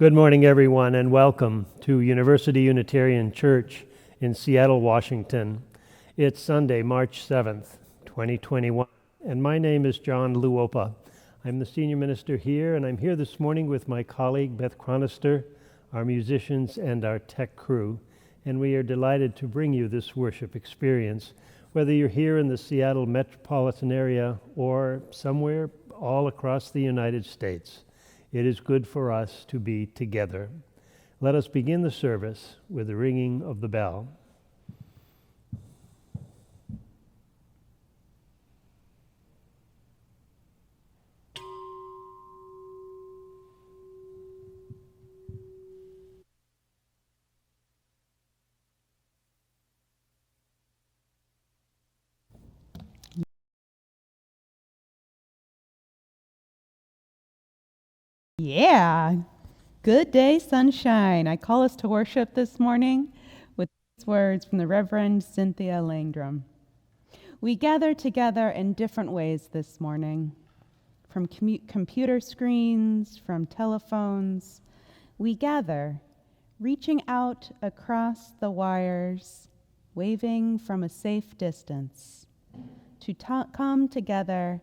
Good morning, everyone, and welcome to University Unitarian Church in Seattle, Washington. It's Sunday, March 7th, 2021, and my name is Jon Luopa. I'm the senior minister here, and I'm here this morning with my colleague, Beth Chronister, our musicians, and our tech crew, and we are delighted to bring you this worship experience, whether you're here in the Seattle metropolitan area or somewhere all across the United States. It is good for us to be together. Let us begin the service with the ringing of the bell. Yeah, good day, sunshine. I call us to worship this morning with these words from the Reverend Cynthia Langdrum. We gather together in different ways this morning, from computer screens, from telephones. We gather, reaching out across the wires, waving from a safe distance, to come together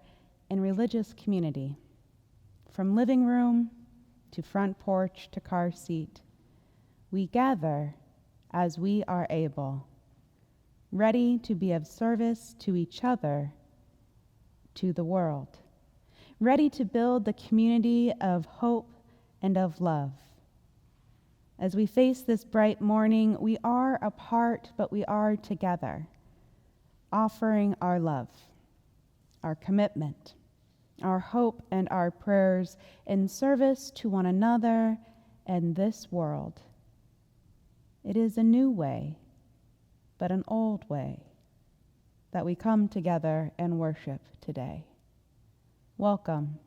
in religious community. From living room to front porch to car seat, we gather as we are able, ready to be of service to each other, to the world, ready to build the community of hope and of love. As we face this bright morning, we are apart, but we are together, offering our love, our commitment, our hope and our prayers in service to one another and this world. It is a new way, but an old way, that we come together and worship today. Welcome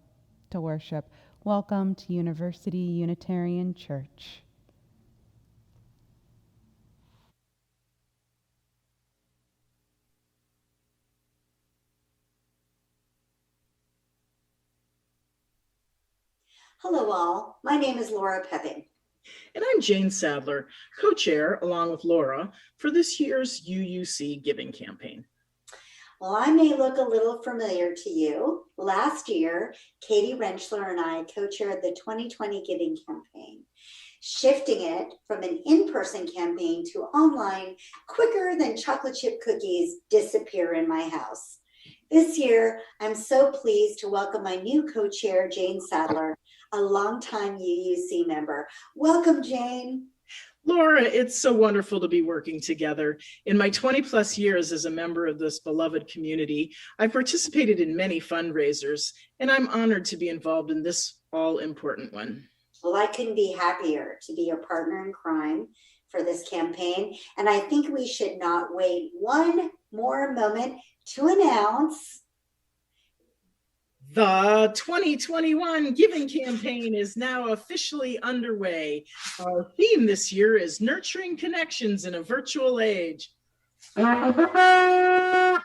to worship. Welcome to University Unitarian Church. Hello all, my name is Laura Pepping. And I'm Jane Sadler, co-chair, along with Laura, for this year's UUC Giving Campaign. Well, I may look a little familiar to you. Last year, Katie Rentschler and I co-chaired the 2020 Giving Campaign, shifting it from an in-person campaign to online quicker than chocolate chip cookies disappear in my house. This year, I'm so pleased to welcome my new co-chair, Jane Sadler, a longtime UUC member. Welcome, Jane. Laura, it's so wonderful to be working together. In my 20 plus years as a member of this beloved community, I've participated in many fundraisers, and I'm honored to be involved in this all-important one. Well, I couldn't be happier to be your partner in crime for this campaign, and I think we should not wait one more moment to announce the 2021 Giving Campaign is now officially underway. Our theme this year is Nurturing Connections in a Virtual Age. What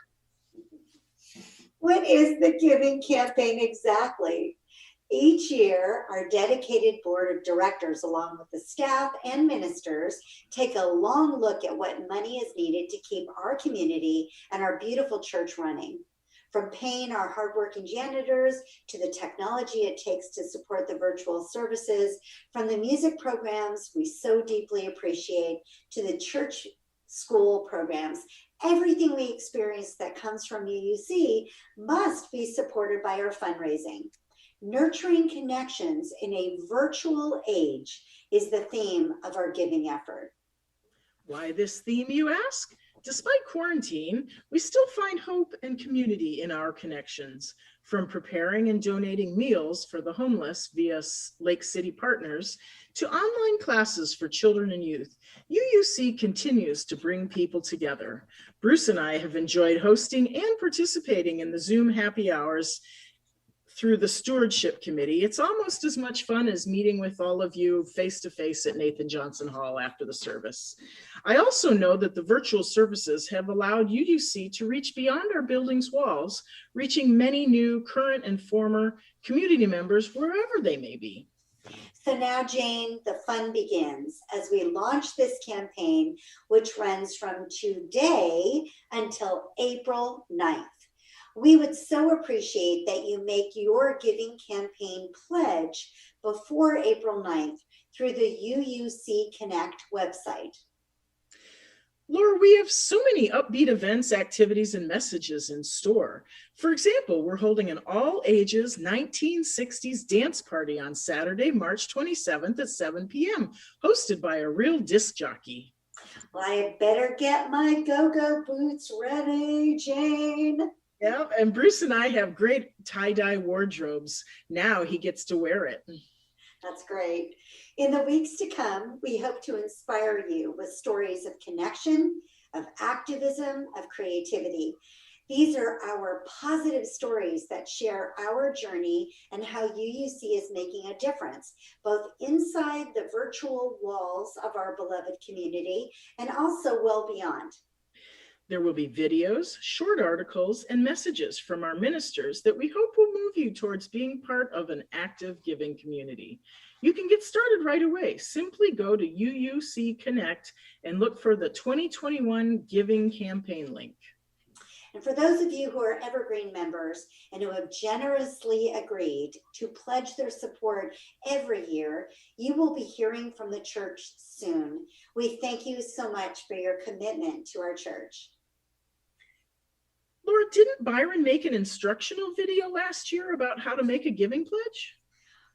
is the Giving Campaign exactly? Each year, our dedicated board of directors, along with the staff and ministers, take a long look at what money is needed to keep our community and our beautiful church running. From paying our hardworking janitors to the technology it takes to support the virtual services, from the music programs we so deeply appreciate to the church school programs, everything we experience that comes from UUC must be supported by our fundraising. Nurturing connections in a virtual age is the theme of our giving effort. Why this theme, you ask? Despite quarantine, we still find hope and community in our connections. From preparing and donating meals for the homeless via Lake City Partners to online classes for children and youth, UUC continues to bring people together. Bruce and I have enjoyed hosting and participating in the Zoom happy hours through the Stewardship Committee. It's almost as much fun as meeting with all of you face-to-face at Nathan Johnson Hall after the service. I also know that the virtual services have allowed UUC to reach beyond our building's walls, reaching many new current and former community members wherever they may be. So now, Jane, the fun begins as we launch this campaign, which runs from today until April 9th. We would so appreciate that you make your giving campaign pledge before April 9th through the UUC Connect website. Laura, we have so many upbeat events, activities, and messages in store. For example, we're holding an all-ages 1960s dance party on Saturday, March 27th at 7 p.m., hosted by a real disc jockey. Well, I better get my go-go boots ready, Jane. Yeah, and Bruce and I have great tie-dye wardrobes. Now he gets to wear it. That's great. In the weeks to come, we hope to inspire you with stories of connection, of activism, of creativity. These are our positive stories that share our journey and how UUC is making a difference, both inside the virtual walls of our beloved community and also well beyond. There will be videos, short articles, and messages from our ministers that we hope will move you towards being part of an active giving community. You can get started right away. Simply go to UUC Connect and look for the 2021 Giving Campaign link. And for those of you who are Evergreen members and who have generously agreed to pledge their support every year, you will be hearing from the church soon. We thank you so much for your commitment to our church. Laura, didn't Byron make an instructional video last year about how to make a giving pledge?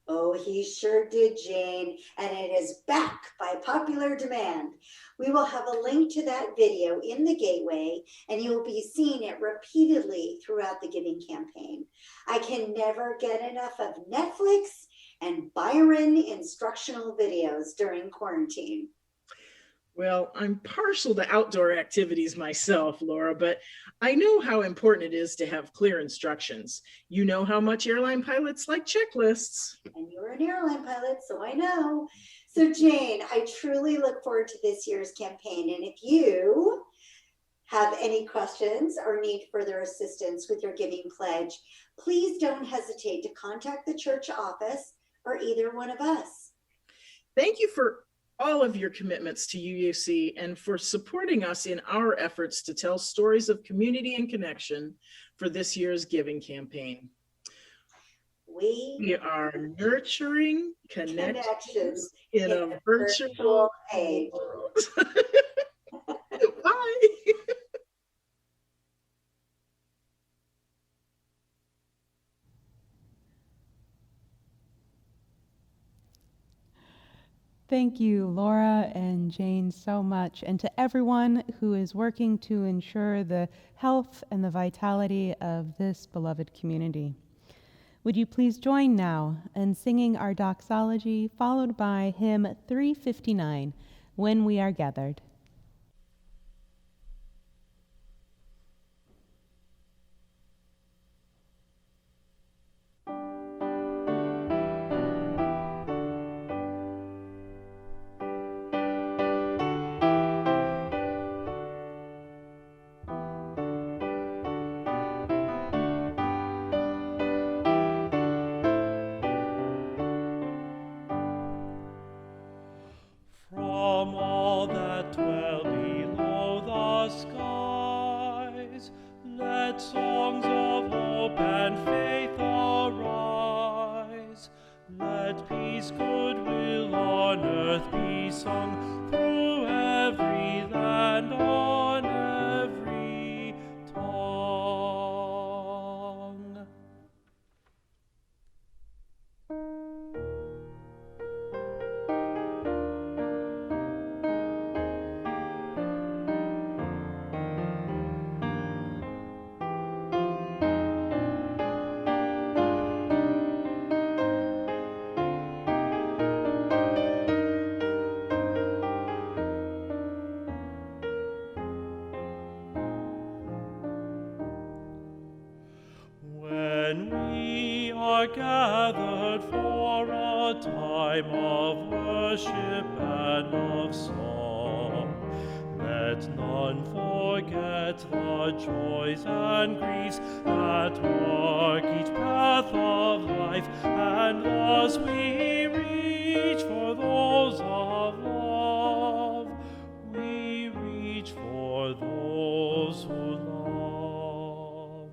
Oh, he sure did, Jane, and it is back by popular demand. We will have a link to that video in the gateway, and you will be seeing it repeatedly throughout the giving campaign. I can never get enough of Netflix and Byron instructional videos during quarantine. Well, I'm partial to outdoor activities myself, Laura, but I know how important it is to have clear instructions. You know how much airline pilots like checklists. And you're an airline pilot, so I know. So Jane, I truly look forward to this year's campaign. And if you have any questions or need further assistance with your giving pledge, please don't hesitate to contact the church office or either one of us. Thank you for all of your commitments to UUC and for supporting us in our efforts to tell stories of community and connection for this year's giving campaign. We are nurturing connections in a virtual age. Bye. Thank you, Laura and Jane, so much, and to everyone who is working to ensure the health and the vitality of this beloved community. Would you please join now in singing our Doxology, followed by hymn 359, When We Are Gathered. From all that dwell below the skies, let songs of hope and faith arise. Let peace, goodwill on earth be sung through every land, on every tongue. When we are gathered for a time of worship and of song, let none forget the joys and griefs that mark each path of life, and thus we reach rose of love. We reach for those who love.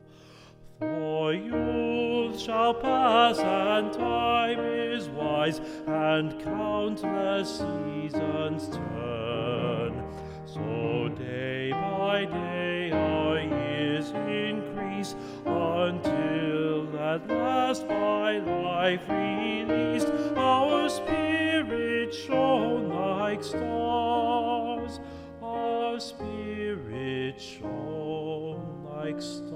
For youth shall pass and time is wise, and countless seasons turn. So day by day our years increase, until at last by life released, our spirit shone like stars, our spirit shone like stars.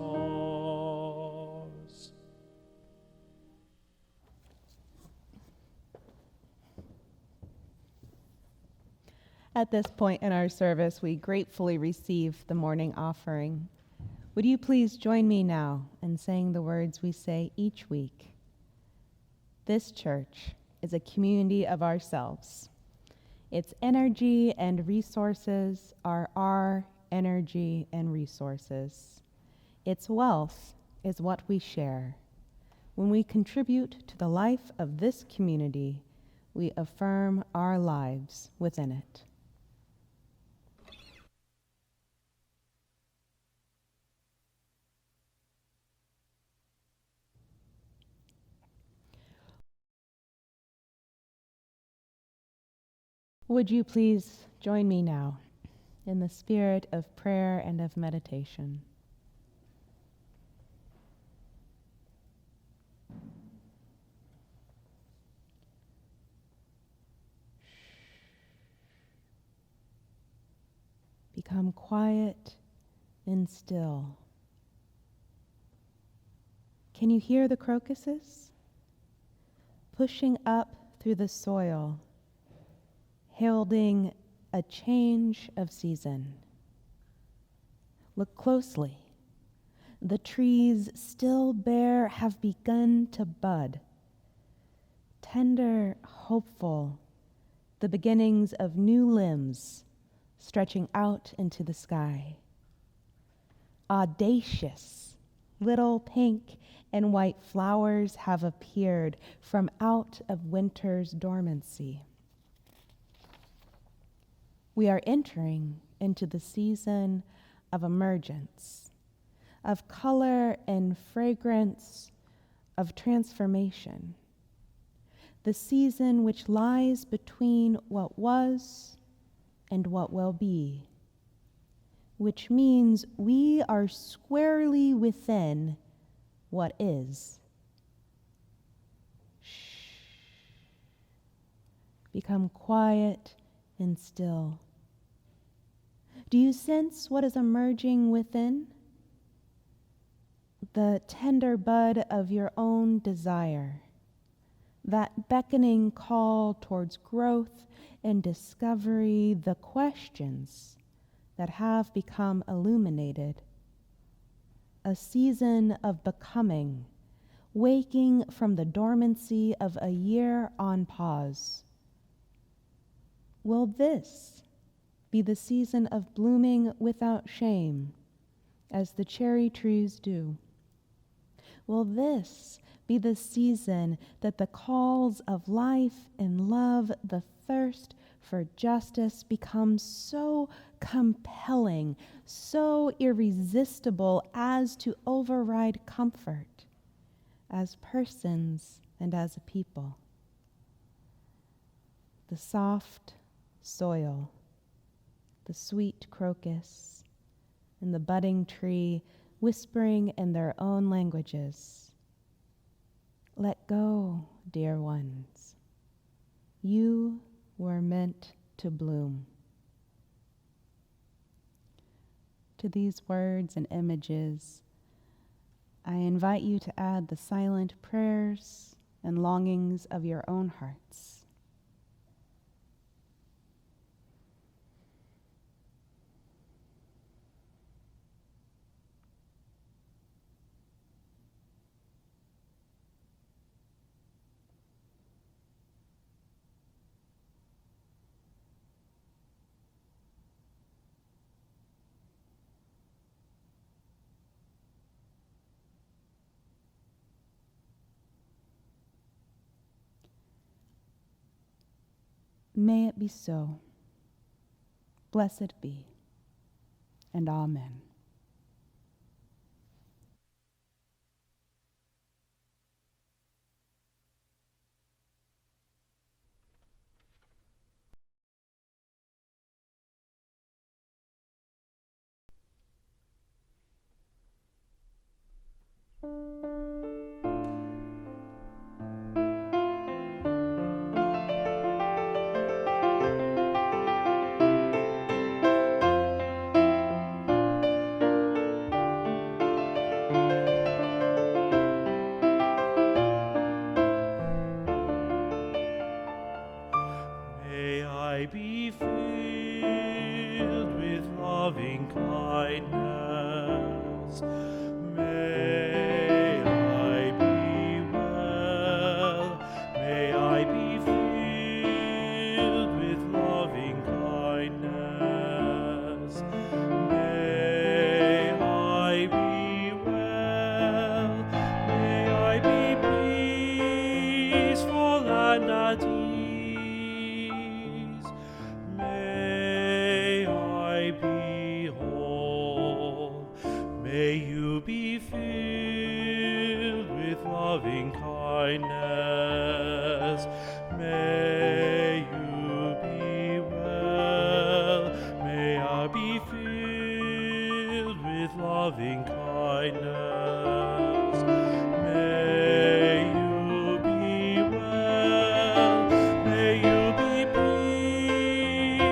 At this point in our service, we gratefully receive the morning offering. Would you please join me now in saying the words we say each week? This church is a community of ourselves. Its energy and resources are our energy and resources. Its wealth is what we share. When we contribute to the life of this community, we affirm our lives within it. Would you please join me now in the spirit of prayer and of meditation? Become quiet and still. Can you hear the crocuses pushing up through the soil, heralding a change of season? Look closely. The trees still bare have begun to bud. Tender, hopeful, the beginnings of new limbs stretching out into the sky. Audacious, little pink and white flowers have appeared from out of winter's dormancy. We are entering into the season of emergence, of color and fragrance, of transformation. The season which lies between what was and what will be, which means we are squarely within what is. Shh. Become quiet and still. Do you sense what is emerging within? The tender bud of your own desire, that beckoning call towards growth and discovery, the questions that have become illuminated. A season of becoming, waking from the dormancy of a year on pause. Will this be the season of blooming without shame, as the cherry trees do? Will this be the season that the calls of life and love, the thirst for justice, become so compelling, so irresistible as to override comfort as persons and as a people? The soft soil, the sweet crocus, and the budding tree whispering in their own languages. Let go, dear ones. You were meant to bloom. To these words and images, I invite you to add the silent prayers and longings of your own hearts. May it be so. Blessed be, and amen. May I be filled with loving kindness. May I be well. May I be filled with loving kindness. May I be well. May I be peaceful and at ease. May I be whole. May you be filled with loving kindness. May you be well. May I be filled with loving kindness. May you be well. May you be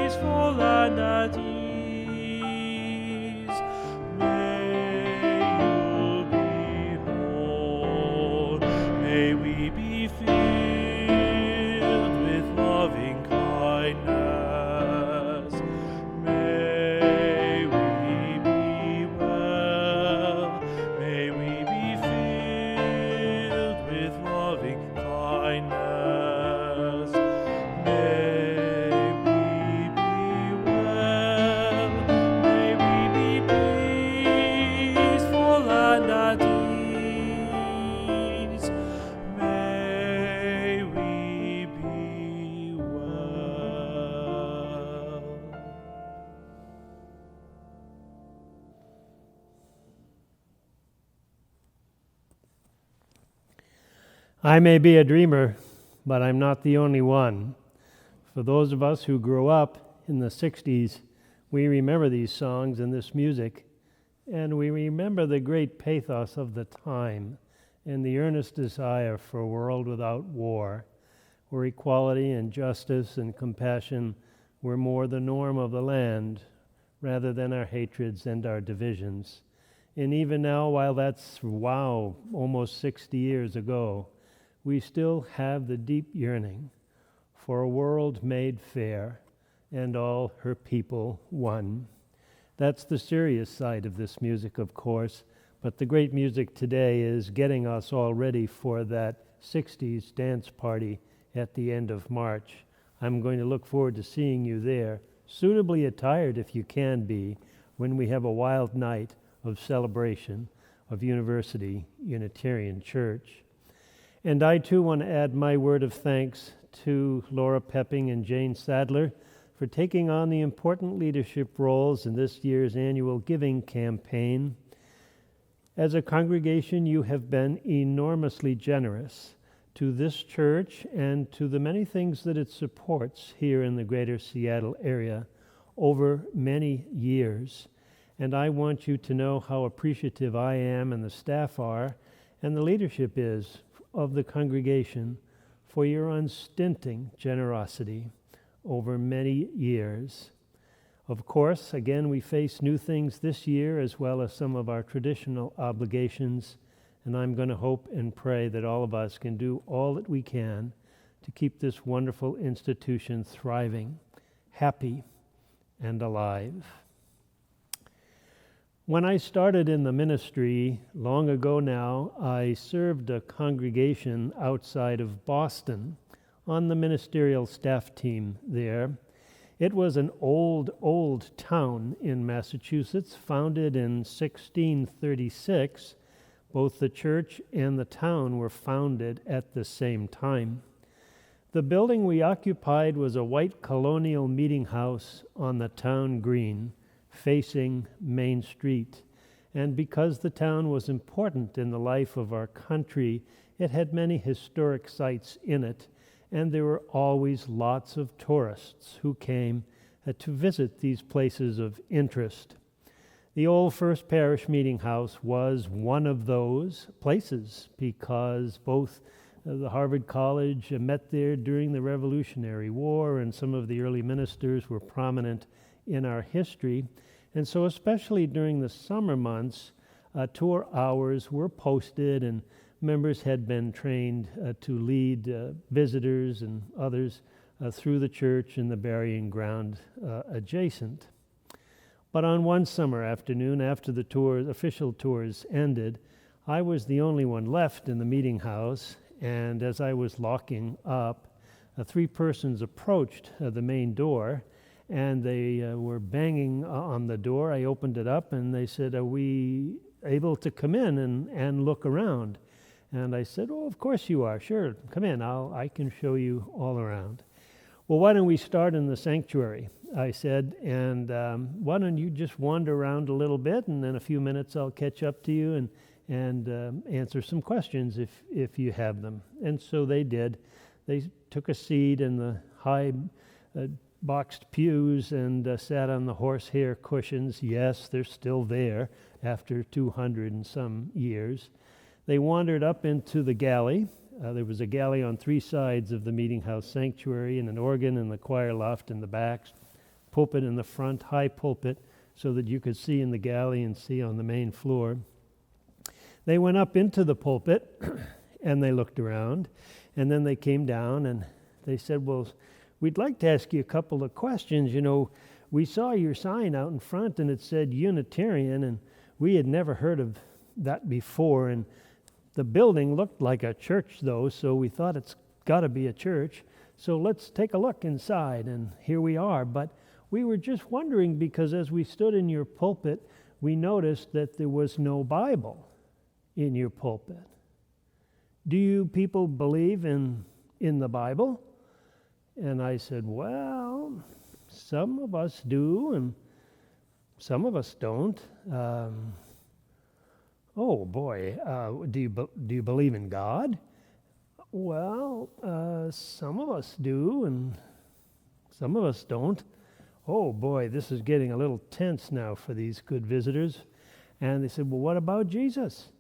peaceful and at ease. May you be whole. May we be filled with loving kindness. May we be well. May we be filled with loving kindness. May we be well. May we be peaceful and at ease. May we be well. I may be a dreamer, but I'm not the only one. For those of us who grew up in the 60s, we remember these songs and this music, and we remember the great pathos of the time and the earnest desire for a world without war, where equality and justice and compassion were more the norm of the land rather than our hatreds and our divisions. And even now, while that's, almost 60 years ago, we still have the deep yearning for a world made fair and all her people one. That's the serious side of this music, of course, but the great music today is getting us all ready for that 60s dance party at the end of March. I'm going to look forward to seeing you there, suitably attired if you can be, when we have a wild night of celebration of University Unitarian Church. And I too want to add my word of thanks to Laura Pepping and Jane Sadler for taking on the important leadership roles in this year's annual giving campaign. As a congregation, you have been enormously generous to this church and to the many things that it supports here in the greater Seattle area over many years. And I want you to know how appreciative I am and the staff are and the leadership is of the congregation for your unstinting generosity over many years. Of course, again, we face new things this year as well as some of our traditional obligations, and I'm going to hope and pray that all of us can do all that we can to keep this wonderful institution thriving, happy, and alive. When I started in the ministry long ago now, I served a congregation outside of Boston on the ministerial staff team there. It was an old town in Massachusetts, founded in 1636. Both the church and the town were founded at the same time. The building we occupied was a white colonial meeting house on the town green, facing Main Street. And because the town was important in the life of our country, it had many historic sites in it, and there were always lots of tourists who came to visit these places of interest. The old First Parish Meeting House was one of those places because both the Harvard College met there during the Revolutionary War, and some of the early ministers were prominent in our history. And so especially during the summer months, tour hours were posted, and members had been trained to lead visitors and others through the church and the burying ground adjacent. But on one summer afternoon, after the official tours ended, I was the only one left in the meeting house, and as I was locking up, 3 persons approached the main door, and they were banging on the door. I opened it up, and they said, "Are we able to come in and look around?" And I said, "Oh, of course you are. Sure, come in. I can show you all around." "Well, why don't we start in the sanctuary?" I said, "and why don't you just wander around a little bit, and in a few minutes I'll catch up to you and answer some questions if you have them." And so they did. They took a seat in the high boxed pews and sat on the horsehair cushions. Yes, they're still there after 200 and some years. They wandered up into the galley. There was a galley on 3 sides of the meeting house sanctuary, and an organ in the choir loft in the back, pulpit in the front, high pulpit, so that you could see in the galley and see on the main floor. They went up into the pulpit, and they looked around, and then they came down, and they said, "Well, we'd like to ask you a couple of questions. You know, we saw your sign out in front, and it said Unitarian, and we had never heard of that before, and the building looked like a church, though, so we thought it's got to be a church. So let's take a look inside," and here we are. But we were just wondering, because as we stood in your pulpit, we noticed that there was no Bible in your pulpit. Do you people believe in the Bible? And I said, "Well, some of us do, and some of us don't." "Oh boy, do you believe in God?" "Well, some of us do, and some of us don't." Oh boy, this is getting a little tense now for these good visitors. And they said, "Well, what about Jesus?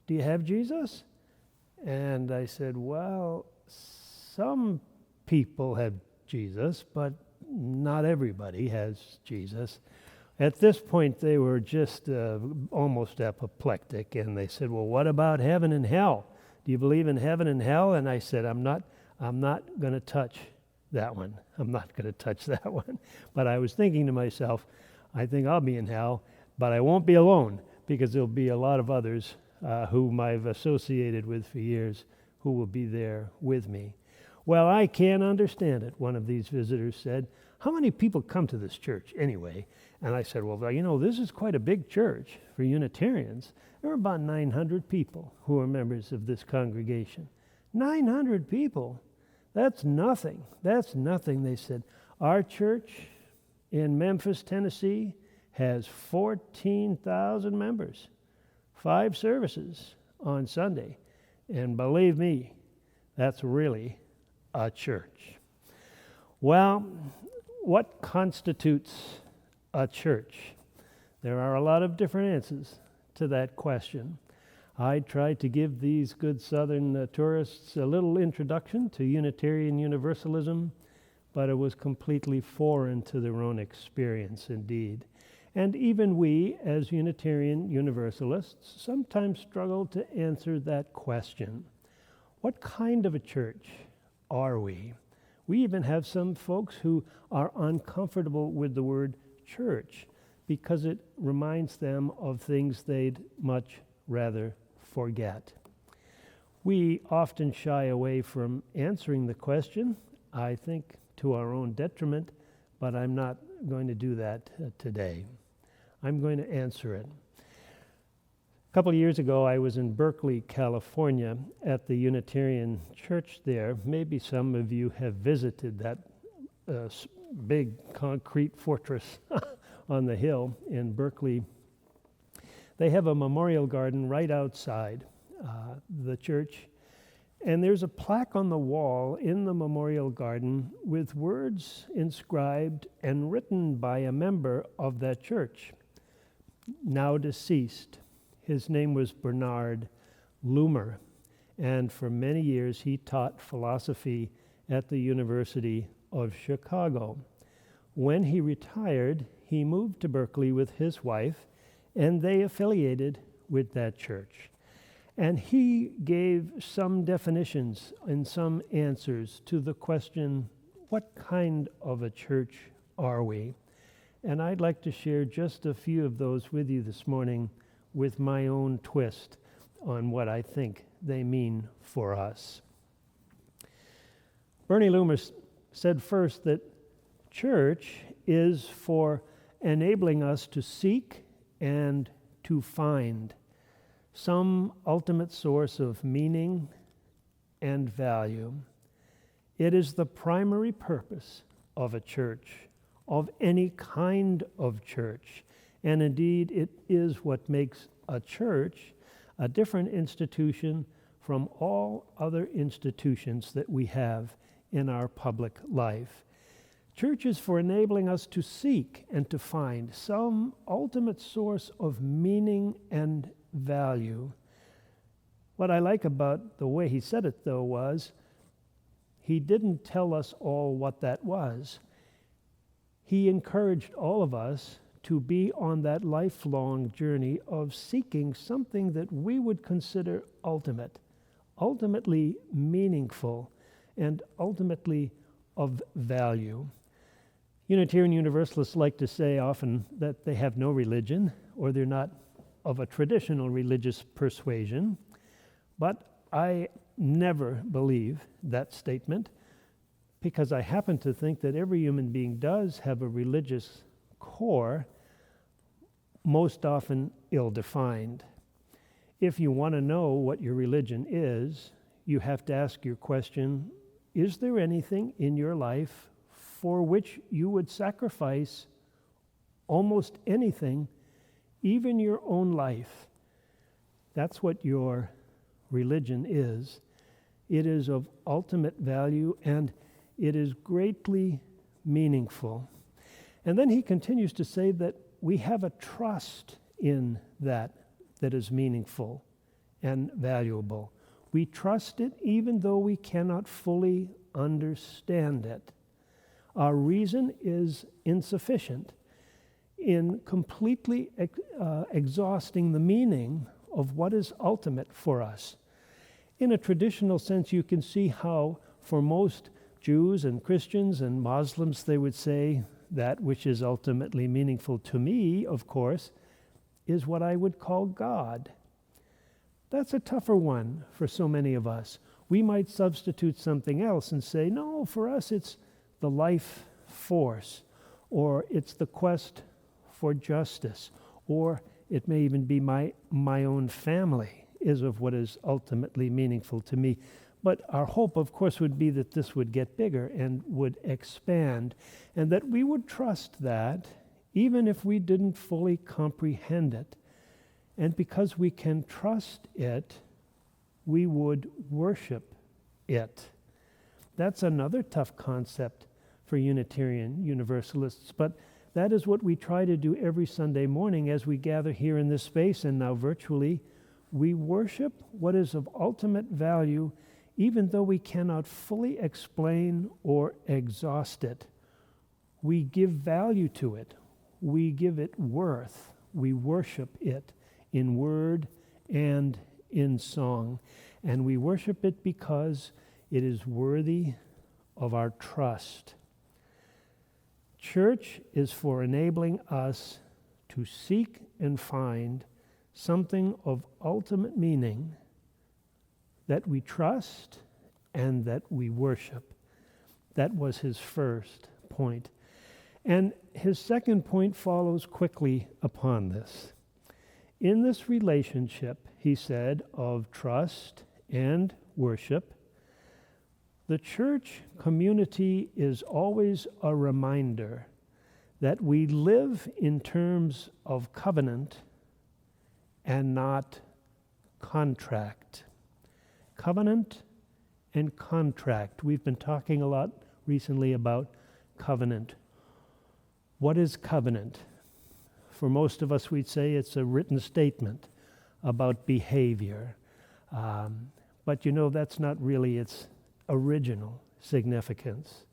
Do you have Jesus?" And I said, "Well, some people have Jesus, but not everybody has Jesus." At this point, they were just almost apoplectic, and they said, "Well, what about heaven and hell? Do you believe in heaven and hell?" And I said, I'm not going to touch that one. I'm not going to touch that one." But I was thinking to myself, I think I'll be in hell, but I won't be alone, because there'll be a lot of others whom I've associated with for years who will be there with me. "Well, I can't understand it," one of these visitors said. "How many people come to this church anyway?" And I said, "Well, you know, this is quite a big church for Unitarians. There are about 900 people who are members of this congregation." 900 people? That's nothing. That's nothing, they said. "Our church in Memphis, Tennessee has 14,000 members, 5 services on Sunday. And believe me, that's really a church." Well, what constitutes a church? There are a lot of different answers to that question. I tried to give these good Southern tourists a little introduction to Unitarian Universalism, but it was completely foreign to their own experience indeed. And even we, as Unitarian Universalists, sometimes struggle to answer that question. What kind of a church are we? We even have some folks who are uncomfortable with the word church because it reminds them of things they'd much rather forget. We often shy away from answering the question, I think to our own detriment, but I'm not going to do that today. I'm going to answer it. A couple of years ago, I was in Berkeley, California, at the Unitarian Church there. Maybe some of you have visited that big concrete fortress on the hill in Berkeley. They have a memorial garden right outside the church, and there's a plaque on the wall in the memorial garden with words inscribed and written by a member of that church, now deceased. His name was Bernard Loomer, and for many years he taught philosophy at the University of Chicago. When he retired, he moved to Berkeley with his wife, and they affiliated with that church. And he gave some definitions and some answers to the question, what kind of a church are we? And I'd like to share just a few of those with you this morning with my own twist on what I think they mean for us. Bernie Loomer said first that church is for enabling us to seek and to find some ultimate source of meaning and value. It is the primary purpose of a church, of any kind of church. And indeed, it is what makes a church a different institution from all other institutions that we have in our public life. Church is for enabling us to seek and to find some ultimate source of meaning and value. What I like about the way he said it, though, was he didn't tell us all what that was. He encouraged all of us to be on that lifelong journey of seeking something that we would consider ultimately meaningful, and ultimately of value. Unitarian Universalists like to say often that they have no religion, or they're not of a traditional religious persuasion, but I never believe that statement, because I happen to think that every human being does have a religious core, most often ill-defined. If you want to know what your religion is, you have to ask your question, is there anything in your life for which you would sacrifice almost anything, even your own life? That's what your religion is. It is of ultimate value, and it is greatly meaningful. And then he continues to say that we have a trust in that is meaningful and valuable. We trust it even though we cannot fully understand it. Our reason is insufficient in completely exhausting the meaning of what is ultimate for us. In a traditional sense, you can see how for most Jews and Christians and Muslims, they would say, that which is ultimately meaningful to me, of course, is what I would call God. That's a tougher one for so many of us. We might substitute something else and say, no, for us it's the life force, or it's the quest for justice, or it may even be my own family is of what is ultimately meaningful to me. But our hope, of course, would be that this would get bigger and would expand, and that we would trust that even if we didn't fully comprehend it. And because we can trust it, we would worship it. That's another tough concept for Unitarian Universalists, but that is what we try to do every Sunday morning as we gather here in this space and now virtually. We worship what is of ultimate value, even though we cannot fully explain or exhaust it. We give value to it. We give it worth. We worship it in word and in song. And we worship it because it is worthy of our trust. Church is for enabling us to seek and find something of ultimate meaning that we trust and that we worship. That was his first point. And his second point follows quickly upon this. In this relationship, he said, of trust and worship, the church community is always a reminder that we live in terms of covenant and not contract. Covenant and contract. We've been talking a lot recently about covenant. What is covenant? For most of us, we'd say it's a written statement about behavior. But that's not really its original significance.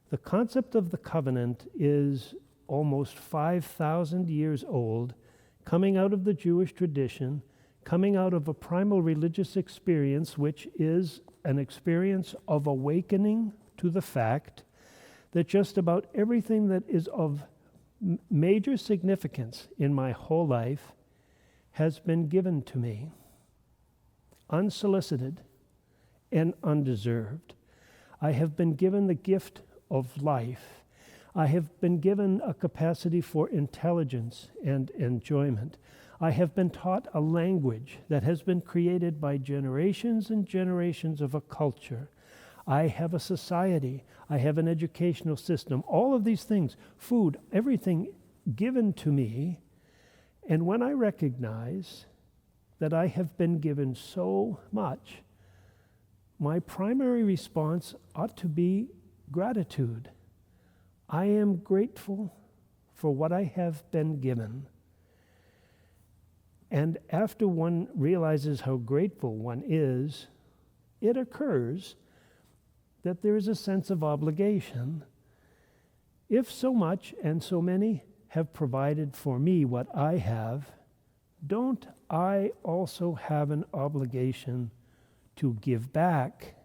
The concept of the covenant is almost 5,000 years old, coming out of the Jewish tradition, coming out of a primal religious experience, which is an experience of awakening to the fact that just about everything that is of major significance in my whole life has been given to me, unsolicited and undeserved. I have been given the gift of life. I have been given a capacity for intelligence and enjoyment. I have been taught a language that has been created by generations and generations of a culture. I have a society. I have an educational system. All of these things, food, everything given to me. And when I recognize that I have been given so much, my primary response ought to be gratitude. I am grateful for what I have been given. And after one realizes how grateful one is, it occurs that there is a sense of obligation. If so much and so many have provided for me what I have, don't I also have an obligation to give back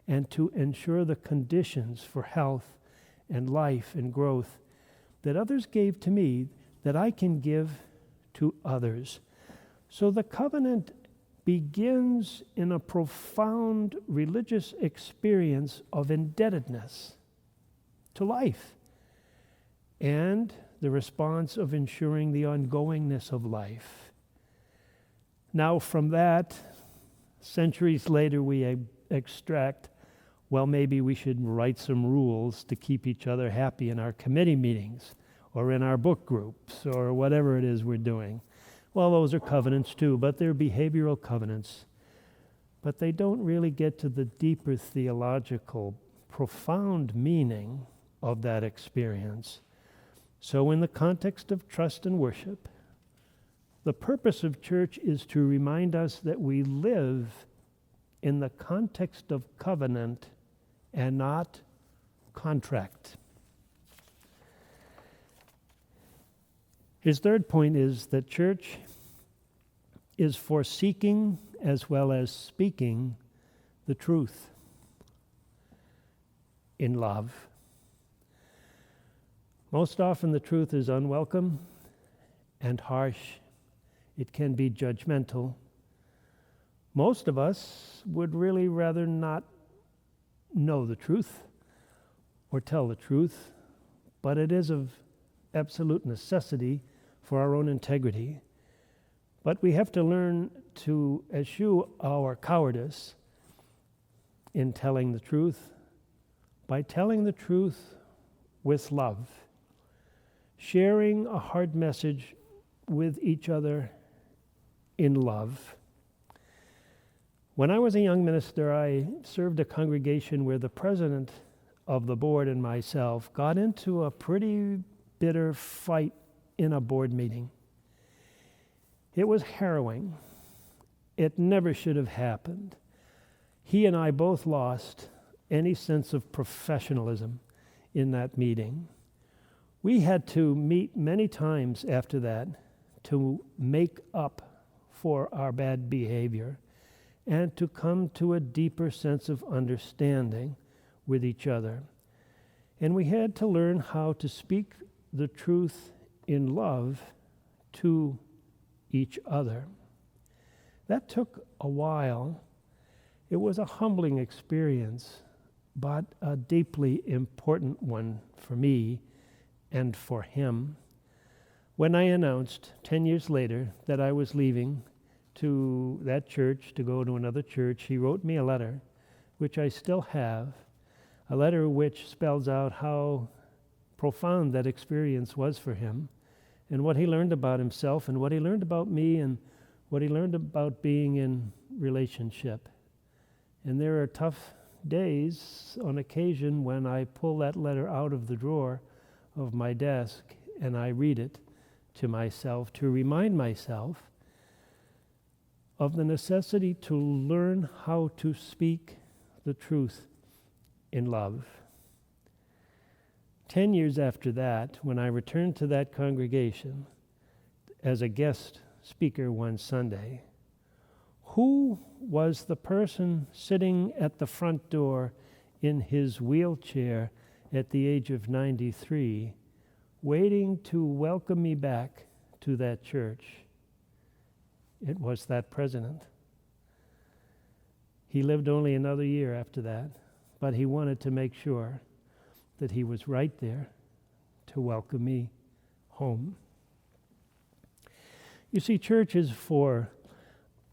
and to ensure the conditions for health and life and growth that others gave to me, that I can give to others? So the covenant begins in a profound religious experience of indebtedness to life and the response of ensuring the ongoingness of life. Now from that, centuries later, we extract, well, maybe we should write some rules to keep each other happy in our committee meetings or in our book groups or whatever it is we're doing. Well, those are covenants too, but they're behavioral covenants. But they don't really get to the deeper theological, profound meaning of that experience. So in the context of trust and worship, the purpose of church is to remind us that we live in the context of covenant and not contract. His third point is that church is for seeking as well as speaking the truth in love. Most often the truth is unwelcome and harsh. It can be judgmental. Most of us would really rather not know the truth or tell the truth, but it is of absolute necessity for our own integrity. But we have to learn to eschew our cowardice in telling the truth by telling the truth with love, sharing a hard message with each other in love. When I was a young minister, I served a congregation where the president of the board and myself got into a pretty bitter fight in a board meeting. It was harrowing. It never should have happened. He and I both lost any sense of professionalism in that meeting. We had to meet many times after that to make up for our bad behavior and to come to a deeper sense of understanding with each other. And we had to learn how to speak the truth in love to each other. That took a while. It was a humbling experience, but a deeply important one for me and for him. When I announced 10 years later that I was leaving to that church to go to another church, he wrote me a letter, which I still have, a letter which spells out how profound that experience was for him and what he learned about himself and what he learned about me and what he learned about being in relationship. And there are tough days on occasion when I pull that letter out of the drawer of my desk and I read it to myself to remind myself of the necessity to learn how to speak the truth in love. 10 years after that, when I returned to that congregation as a guest speaker one Sunday, who was the person sitting at the front door in his wheelchair at the age of 93, waiting to welcome me back to that church? It was that president. He lived only another year after that, but he wanted to make sure that he was right there to welcome me home. You see, church is for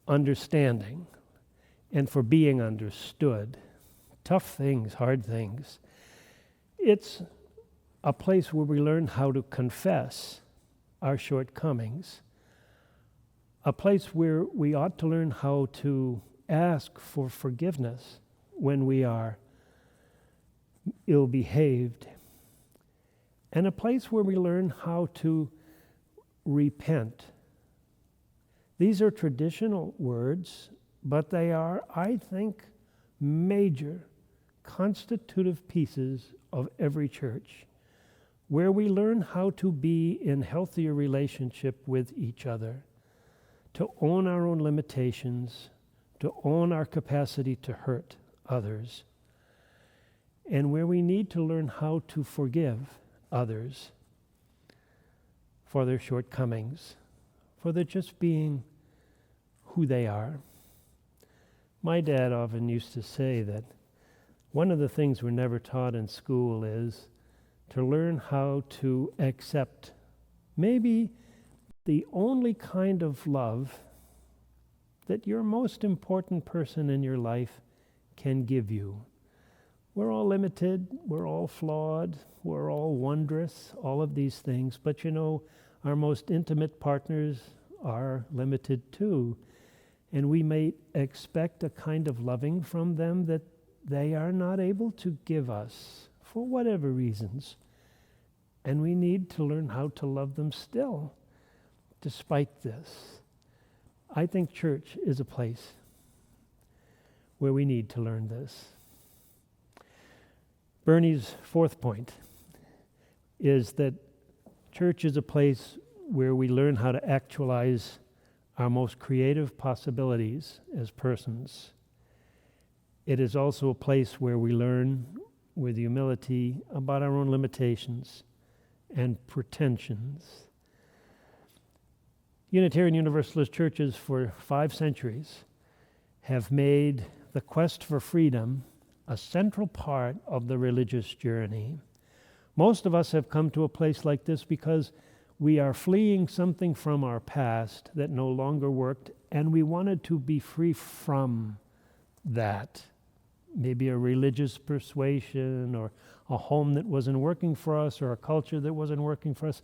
understanding and for being understood. Tough things, hard things. It's a place where we learn how to confess our shortcomings. A place where we ought to learn how to ask for forgiveness when we are ill-behaved. And a place where we learn how to repent. These are traditional words, but they are, I think, major constitutive pieces of every church, where we learn how to be in healthier relationship with each other, to own our own limitations, to own our capacity to hurt others, and where we need to learn how to forgive others for their shortcomings, for their just being who they are. My dad often used to say that one of the things we're never taught in school is to learn how to accept maybe the only kind of love that your most important person in your life can give you. We're all limited, we're all flawed, we're all wondrous, all of these things, but you know, our most intimate partners are limited too. And we may expect a kind of loving from them that they are not able to give us for whatever reasons. And we need to learn how to love them still, despite this. I think church is a place where we need to learn this. Bernie's fourth point is that church is a place where we learn how to actualize our most creative possibilities as persons. It is also a place where we learn with humility about our own limitations and pretensions. Unitarian Universalist churches for 5 centuries have made the quest for freedom a central part of the religious journey. Most of us have come to a place like this because we are fleeing something from our past that no longer worked, and we wanted to be free from that. Maybe a religious persuasion or a home that wasn't working for us or a culture that wasn't working for us.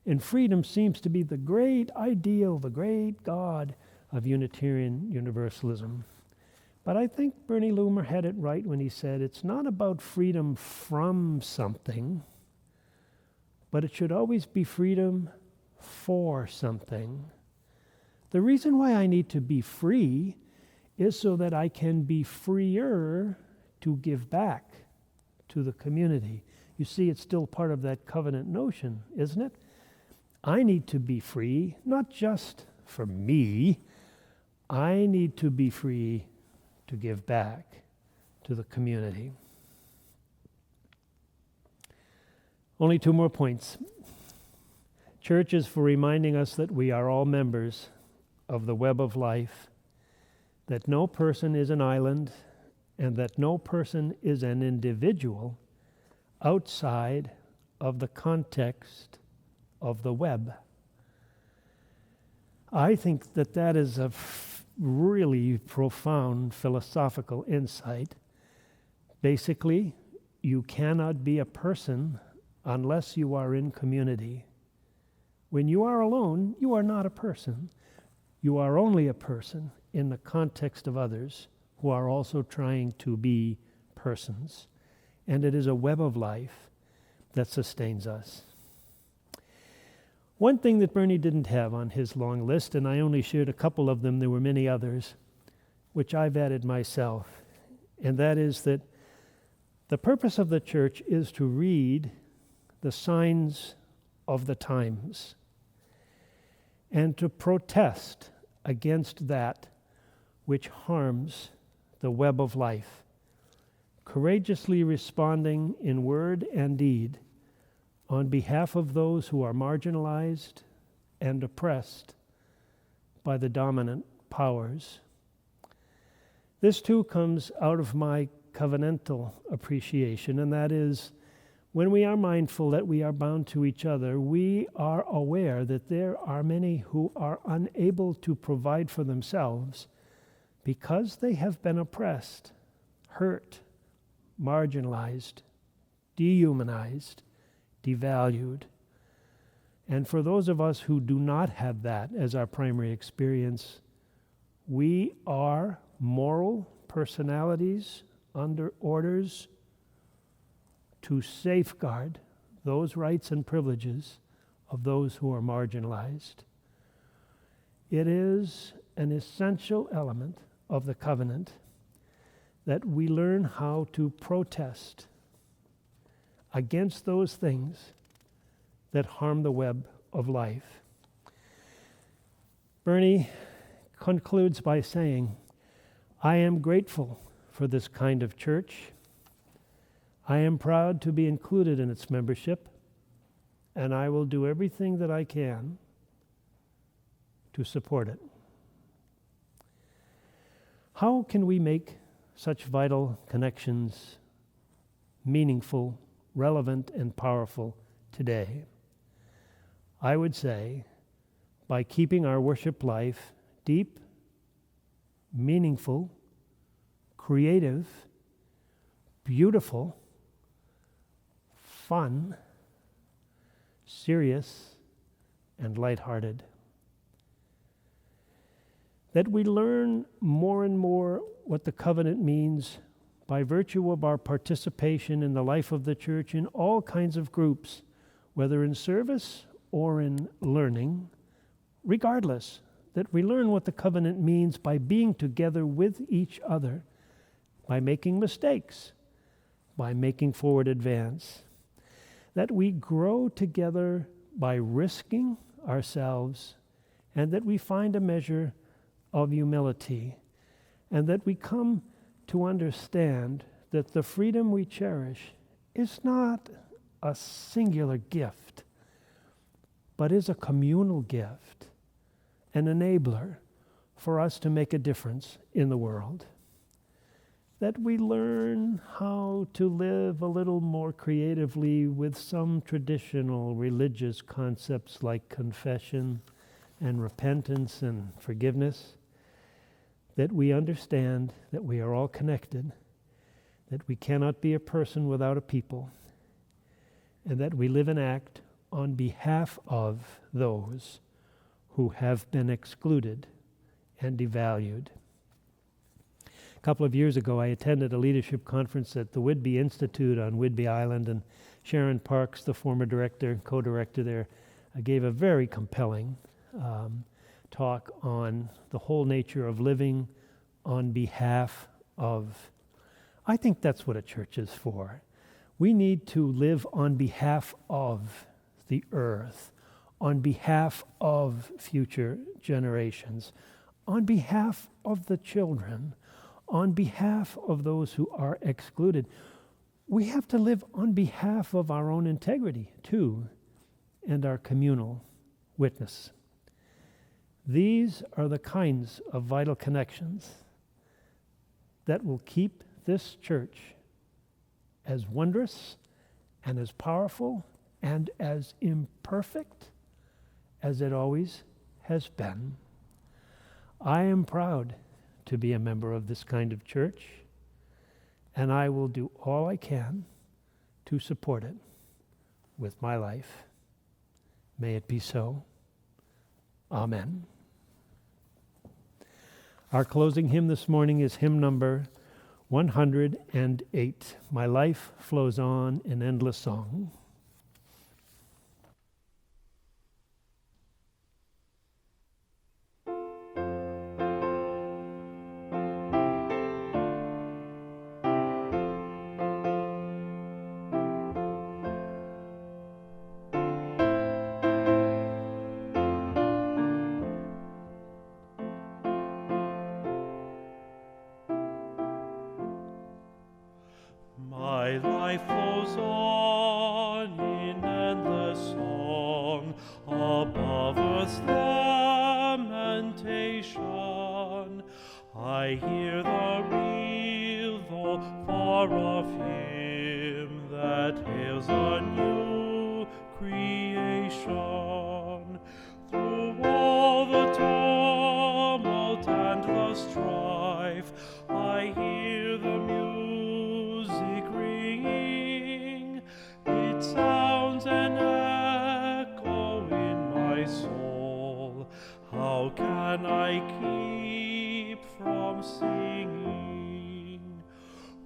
And freedom seems to be the great ideal, the great God of Unitarian Universalism. But I think Bernie Loomer had it right when he said it's not about freedom from something, but it should always be freedom for something. The reason why I need to be free is so that I can be freer to give back to the community. You see, it's still part of that covenant notion, isn't it? I need to be free, not just for me. I need to be free to give back to the community. Only 2 more points. Church is for reminding us that we are all members of the web of life, that no person is an island, and that no person is an individual outside of the context of the web. I think that that is a really profound philosophical insight. Basically, you cannot be a person unless you are in community. When you are alone, you are not a person. You are only a person in the context of others who are also trying to be persons. And it is a web of life that sustains us. One thing that Bernie didn't have on his long list, and I only shared a couple of them, there were many others, which I've added myself, and that is that the purpose of the church is to read the signs of the times and to protest against that which harms the web of life, courageously responding in word and deed on behalf of those who are marginalized and oppressed by the dominant powers. This too comes out of my covenantal appreciation, and that is, when we are mindful that we are bound to each other, we are aware that there are many who are unable to provide for themselves because they have been oppressed, hurt, marginalized, dehumanized, devalued. And for those of us who do not have that as our primary experience, we are moral personalities under orders to safeguard those rights and privileges of those who are marginalized. It is an essential element of the covenant that we learn how to protest against those things that harm the web of life. Bernie concludes by saying, I am grateful for this kind of church. I am proud to be included in its membership, and I will do everything that I can to support it. How can we make such vital connections meaningful, relevant, and powerful today? I would say by keeping our worship life deep, meaningful, creative, beautiful, fun, serious, and lighthearted. That we learn more and more what the covenant means by virtue of our participation in the life of the church in all kinds of groups, whether in service or in learning, regardless, that we learn what the covenant means by being together with each other, by making mistakes, by making forward advance, that we grow together by risking ourselves, and that we find a measure of humility, and that we come to understand that the freedom we cherish is not a singular gift, but is a communal gift, an enabler for us to make a difference in the world. That we learn how to live a little more creatively with some traditional religious concepts like confession and repentance and forgiveness. That we understand that we are all connected, that we cannot be a person without a people, and that we live and act on behalf of those who have been excluded and devalued. A couple of years ago, I attended a leadership conference at the Whidbey Institute on Whidbey Island, and Sharon Parks, the former director, co-director there, gave a very compelling talk on the whole nature of living on behalf of. I think that's what a church is for. We need to live on behalf of the earth, on behalf of future generations, on behalf of the children, on behalf of those who are excluded. We have to live on behalf of our own integrity, too, and our communal witness. These are the kinds of vital connections that will keep this church as wondrous and as powerful and as imperfect as it always has been. I am proud to be a member of this kind of church, and I will do all I can to support it with my life. May it be so. Amen. Our closing hymn this morning is hymn number 108. My life flows on in endless song. My life flows on in endless song above earth's lamentation. I hear the real, though far off hymn that hails a new creation. Through all the tumult and the strife, I hear the music ringing. It sounds an echo in my soul. How can I keep from singing?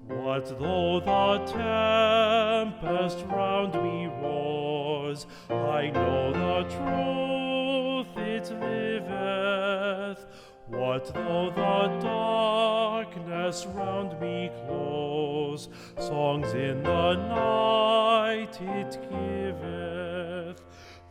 What though the tempest round me roars? I know the truth it liveth. What though the darkness round me close? Songs in the night it giveth.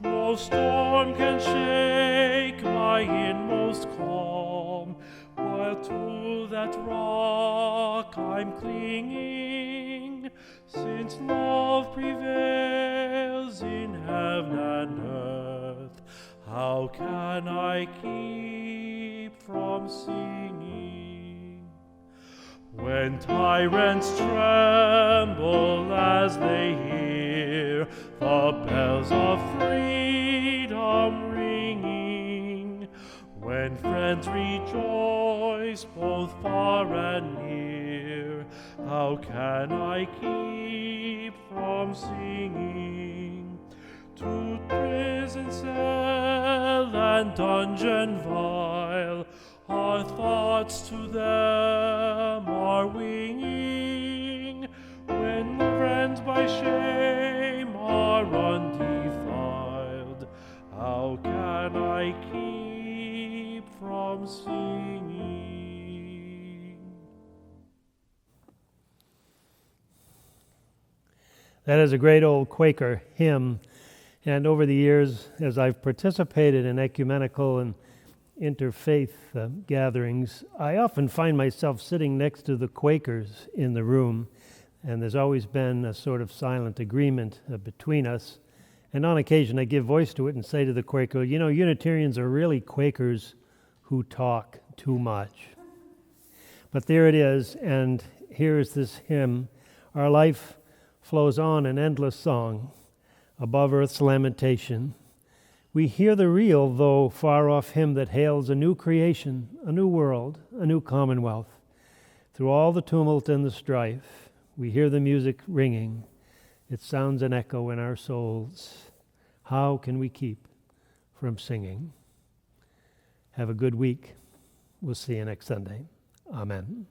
No storm can shake my inmost calm, while to that rock I'm clinging. Since love prevails in heaven and earth, how can I keep from singing? When tyrants tremble as they hear the bells of freedom ringing, when friends rejoice both far and near, how can I keep from singing? To prison cell and dungeon vile, our thoughts to them are winging. When friends by shame are undefiled, how can I keep from singing? That is a great old Quaker hymn. And over the years, as I've participated in ecumenical and interfaith gatherings, I often find myself sitting next to the Quakers in the room, and there's always been a sort of silent agreement between us. And on occasion, I give voice to it and say to the Quaker, you know, Unitarians are really Quakers who talk too much. But there it is, and here is this hymn. Our life flows on in endless song above earth's lamentation. We hear the real, though far off hymn that hails a new creation, a new world, a new commonwealth. Through all the tumult and the strife, we hear the music ringing. It sounds an echo in our souls. How can we keep from singing? Have a good week. We'll see you next Sunday. Amen.